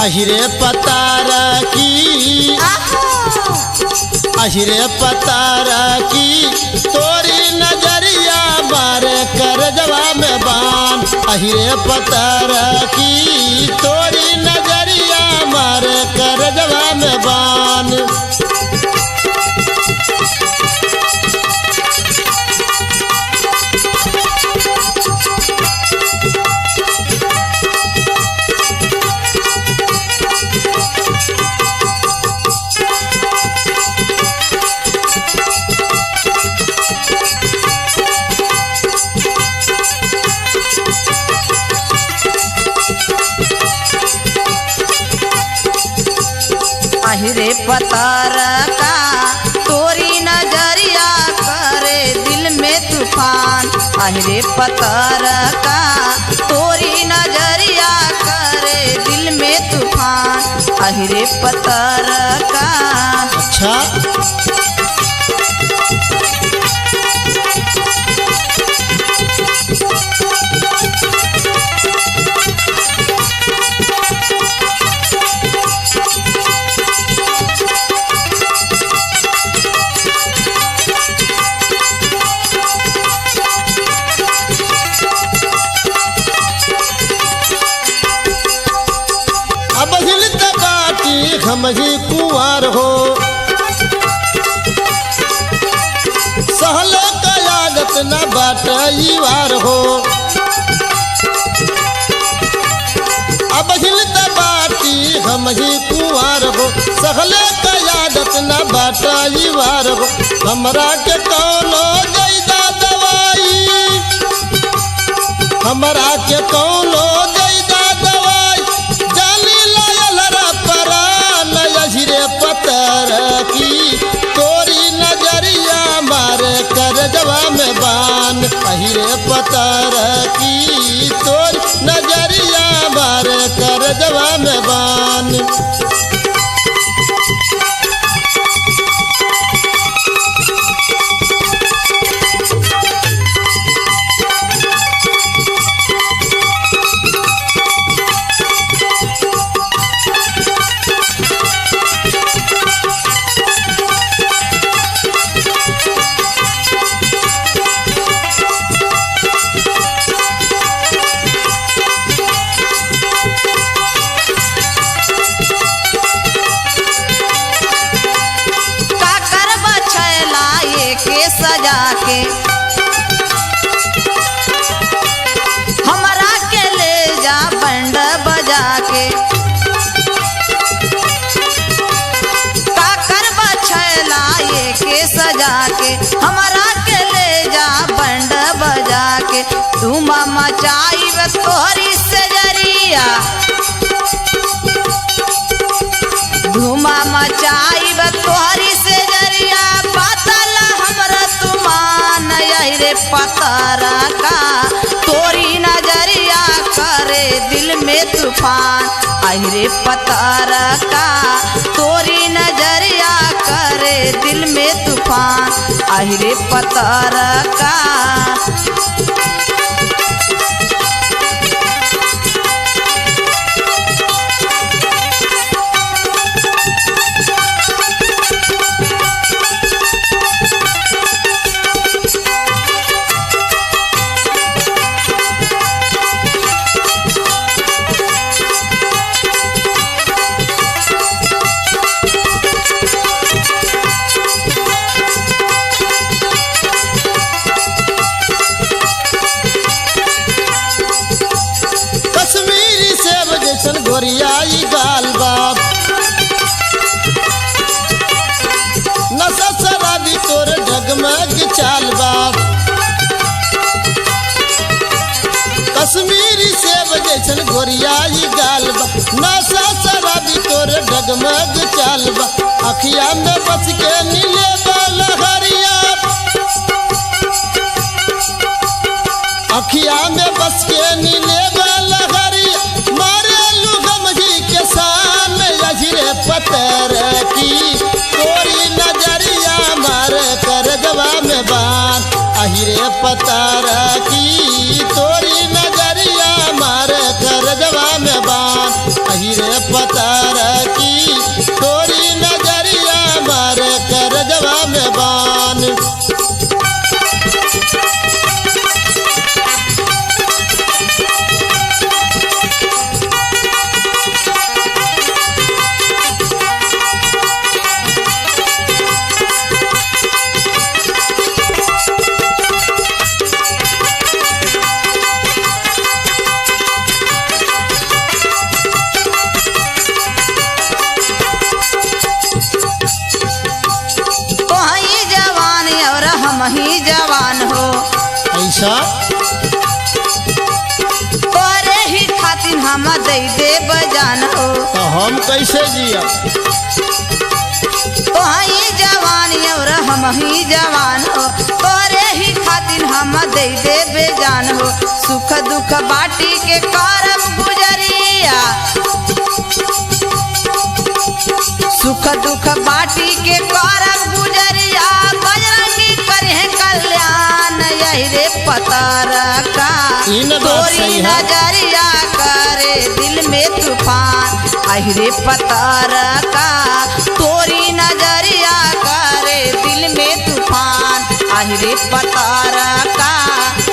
अहिरे पतार की अहिरे पतार की तोरी नजरिया मारे कर जवा में बान। अहिरे पतार की तोरी नजरिया मारे कर जवा में बान। अहिरे पतार का तोरी नजरिया करे दिल में तूफान। अहिरे पतार का तोरी नजरिया करे दिल में तूफान। अहिरे पतार का अच्छा समझी कुंवर हो सहल कयागत न बाटईवार हो। अब हिलत बाटी समझी कुंवर हो सहल कयागत न बाटईवार हो। हमरा के कौनो दैदा दवाई हमरा के कौनो दैदा दवाई जानी लायल परा। अहिरे पतार की तोरी नजरिया मारे कर जवा में बान। अहिरे पतार की तोरी नजरिया मारे कर जवा में बान। सजा के हमरा के ले जा बंड बजा के। काकर बछला ये के सजा के हमरा के ले जा बंड बजा के। तुम मचाई तोहरी से जरिया धुमा मचाई तोहरी से जरिया पातल हमरा तुमान। अहिरे पतार का तोरी नजरिया करे दिल में तूफान। अहिरे पतार का तोरी नजरिया करे दिल में तूफान। अहिरे पतार का गोरियाई गाल बाप नशा शराबी तोर डगमग चाल बाप। कश्मीरी सेब जैसन गोरियाई गाल बाप नशा शराबी तोर डगमग चाल बाप। अखिया में बस के नीले लहरिया अखिया में बस के नीले लहरिया मारे के शान। अहिरे पतार की तोरी नजरिया मारे कर जवा में बान। अहिरे पतार की तोरी नजरिया मारे कर जवा में बान। अहिरे पतर की तोरी नजरिया मारे कर जवा में बान। ही जवान हो ऐसा तोरे ही खातिर हम दे दे बजान हो। तो हम कैसे जिया? तो ही जवान और हम ही जवान हो तोरे ही खातिर हम दे दे बेजान हो। सुख दुख बाटी के करब गुजरिया सुख दुख बाटी के करब गुजरिया बजरंगी करे कल्याण यही रे पतर का तोरी नजरिया करे दिल में तूफान यही रे पतर का तोरी नजरिया करे दिल में तूफान यही रे पतर का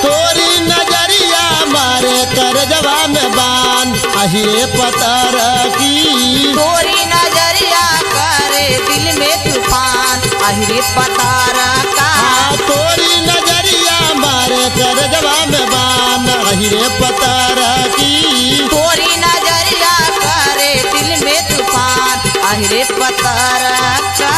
तोरी नजरिया मारे कर जवा में बान अहिरे पतर की तोरी नजरिया करे दिल में तूफान अहिरे पतर का तोरी नजरिया मारे कर जवा में बान अहिरे पतर की तोरी नजरिया करे दिल में तूफान अहिरे पतर का।